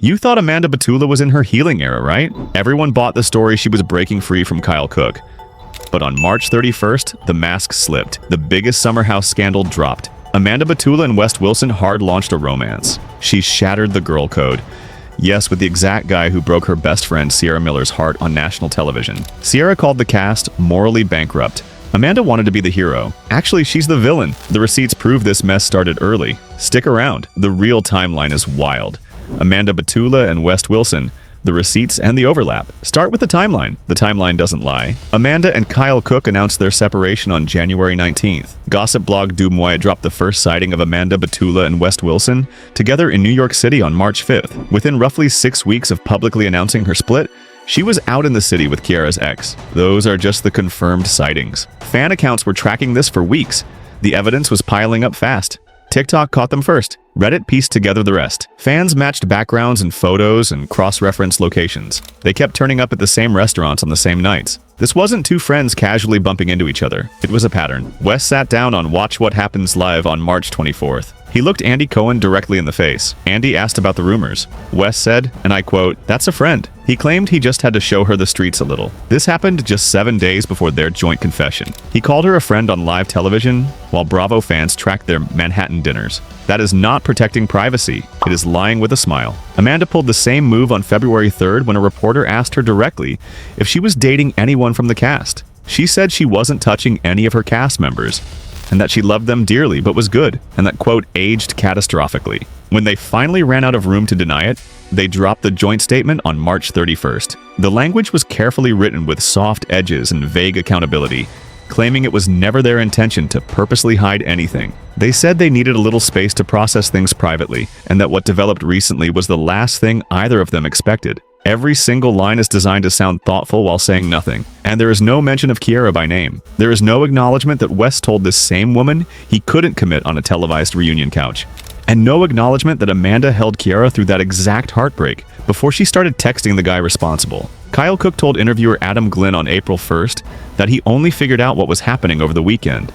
You thought Amanda Batula was in her healing era, right? Everyone bought the story she was breaking free from Kyle Cooke. But on March 31st, the mask slipped. The biggest summer house scandal dropped. Amanda Batula and West Wilson hard-launched a romance. She shattered the girl code. Yes, with the exact guy who broke her best friend Ciara Miller's heart on national television. Ciara called the cast morally bankrupt. Amanda wanted to be the hero. Actually, she's the villain. The receipts prove this mess started early. Stick around. The real timeline is wild. Amanda Batula and West Wilson. The receipts and the overlap. Start with the timeline. The timeline doesn't lie. Amanda and Kyle Cooke announced their separation on January 19th. Gossip blog Du Mois dropped the first sighting of Amanda Batula and West Wilson together in New York City on March 5th. Within roughly 6 weeks of publicly announcing her split, she was out in the city with Ciara's ex. Those are just the confirmed sightings. Fan accounts were tracking this for weeks. The evidence was piling up fast. TikTok caught them first. Reddit pieced together the rest. Fans matched backgrounds and photos and cross-referenced locations. They kept turning up at the same restaurants on the same nights. This wasn't two friends casually bumping into each other. It was a pattern. Wes sat down on Watch What Happens Live on March 24th. He looked Andy Cohen directly in the face. Andy asked about the rumors. Wes said, and I quote, "That's a friend." He claimed he just had to show her the streets a little. This happened just 7 days before their joint confession. He called her a friend on live television, while Bravo fans tracked their Manhattan dinners. That is not protecting privacy. It is lying with a smile. Amanda pulled the same move on February 3rd when a reporter asked her directly if she was dating anyone from the cast. She said she wasn't touching any of her cast members, and that she loved them dearly but was good, and that, quote, aged catastrophically. When they finally ran out of room to deny it, they dropped the joint statement on March 31st. The language was carefully written with soft edges and vague accountability, claiming it was never their intention to purposely hide anything. They said they needed a little space to process things privately, and that what developed recently was the last thing either of them expected. Every single line is designed to sound thoughtful while saying nothing, and there is no mention of Ciara by name. There is no acknowledgement that Wes told this same woman he couldn't commit on a televised reunion couch, and no acknowledgement that Amanda held Ciara through that exact heartbreak before she started texting the guy responsible. Kyle Cooke told interviewer Adam Glynn on April 1st that he only figured out what was happening over the weekend,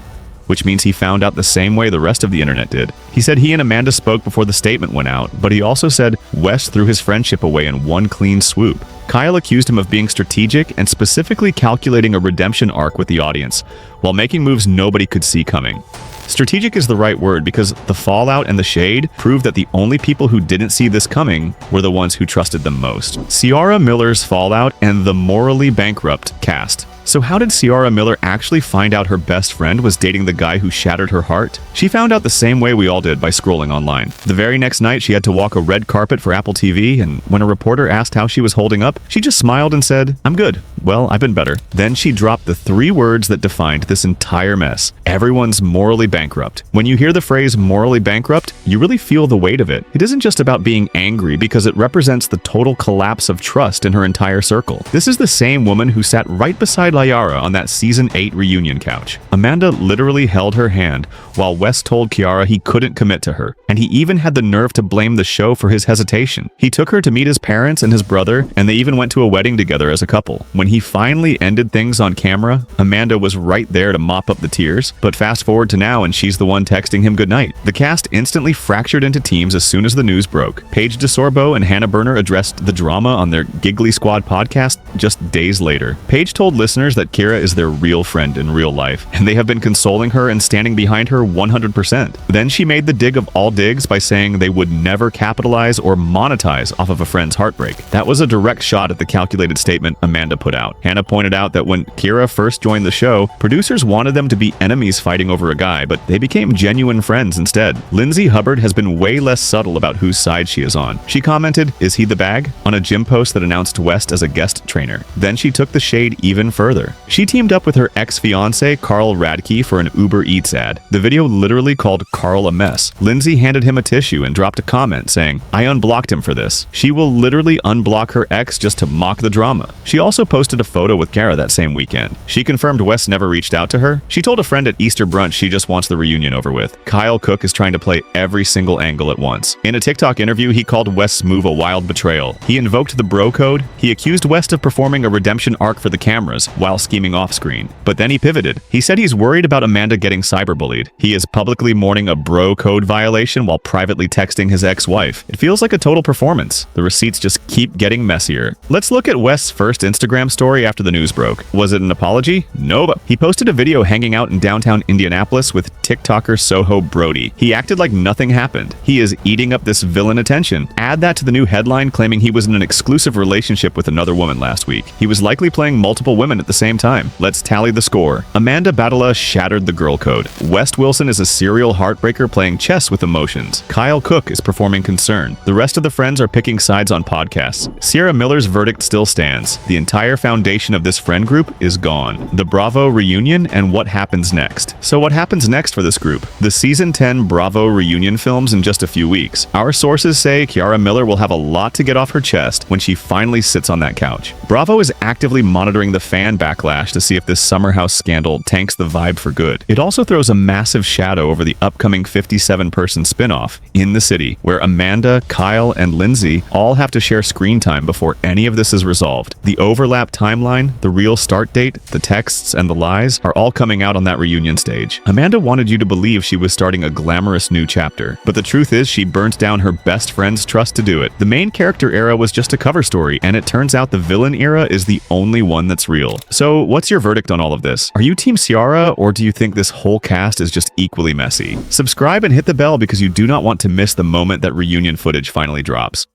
which means he found out the same way the rest of the internet did. He said he and Amanda spoke before the statement went out, but he also said Wes threw his friendship away in one clean swoop. Kyle accused him of being strategic and specifically calculating a redemption arc with the audience, while making moves nobody could see coming. Strategic is the right word because the fallout and the shade proved that the only people who didn't see this coming were the ones who trusted them most. Ciara Miller's fallout and the morally bankrupt cast. So how did Ciara Miller actually find out her best friend was dating the guy who shattered her heart? She found out the same way we all did, by scrolling online. The very next night, she had to walk a red carpet for Apple TV, and when a reporter asked how she was holding up, she just smiled and said, "I'm good. Well, I've been better." Then she dropped the 3 words that defined this entire mess. Everyone's morally bankrupt. When you hear the phrase morally bankrupt, you really feel the weight of it. It isn't just about being angry because it represents the total collapse of trust in her entire circle. This is the same woman who sat right beside Ciara on that season 8 reunion couch. Amanda literally held her hand while Wes told Ciara he couldn't commit to her, and he even had the nerve to blame the show for his hesitation. He took her to meet his parents and his brother, and they even went to a wedding together as a couple. When he finally ended things on camera, Amanda was right there to mop up the tears, but fast forward to now and she's the one texting him goodnight. The cast instantly fractured into teams as soon as the news broke. Paige DeSorbo and Hannah Berner addressed the drama on their Giggly Squad podcast just days later. Paige told listeners that Ciara is their real friend in real life, and they have been consoling her and standing behind her 100%. Then she made the dig of all digs by saying they would never capitalize or monetize off of a friend's heartbreak. That was a direct shot at the calculated statement Amanda put out. Hannah pointed out that when Ciara first joined the show, producers wanted them to be enemies fighting over a guy, but they became genuine friends instead. Lindsay Hubbard has been way less subtle about whose side she is on. She commented, "Is he the bag?" on a gym post that announced West as a guest trainer. Then she took the shade even further. She teamed up with her ex-fiancé Carl Radke for an Uber Eats ad. The video literally called Carl a mess. Lindsay handed him a tissue and dropped a comment saying, "I unblocked him for this." She will literally unblock her ex just to mock the drama. She also posted a photo with Ciara that same weekend. She confirmed Wes never reached out to her. She told a friend at Easter brunch she just wants the reunion over with. Kyle Cooke is trying to play every single angle at once. In a TikTok interview, he called West's move a wild betrayal. He invoked the bro code. He accused West of performing a redemption arc for the cameras while scheming off screen. But then he pivoted. He said he's worried about Amanda getting cyberbullied. He is publicly mourning a bro code violation while privately texting his ex-wife. It feels like a total performance. The receipts just keep getting messier. Let's look at West's first Instagram story after the news broke. Was it an apology? No, but he posted a video hanging out in downtown Indianapolis with TikToker Soho Brody. He acted like nothing happened. He is eating up this villain attention. Add that to the new headline claiming he was in an exclusive relationship with another woman last week. He was likely playing multiple women at the same time. Let's tally the score. Amanda Batula shattered the girl code. West Wilson is a serial heartbreaker playing chess with emotions. Kyle Cooke is performing concern. The rest of the friends are picking sides on podcasts. Ciara Miller's verdict still stands. The entire foundation of this friend group is gone. The Bravo reunion and what happens next. So what happens next for this group? The season 10 Bravo reunion films in just a few weeks. Our sources say Ciara Miller will have a lot to get off her chest when she finally sits on that couch. Bravo is actively monitoring the fan backlash to see if this summer house scandal tanks the vibe for good. It also throws a massive shadow over the upcoming 57-person spin-off In the City, where Amanda, Kyle, and Lindsay all have to share screen time before any of this is resolved. The overlap timeline, the real start date, the texts, and the lies are all coming out on that reunion stage. Amanda wanted you to believe she was starting a glamorous new chapter, but the truth is she burnt down her best friend's trust to do it. The main character era was just a cover story, and it turns out the villain era is the only one that's real. So what's your verdict on all of this? Are you Team Ciara, or do you think this whole cast is just equally messy? Subscribe and hit the bell because you do not want to miss the moment that reunion footage finally drops.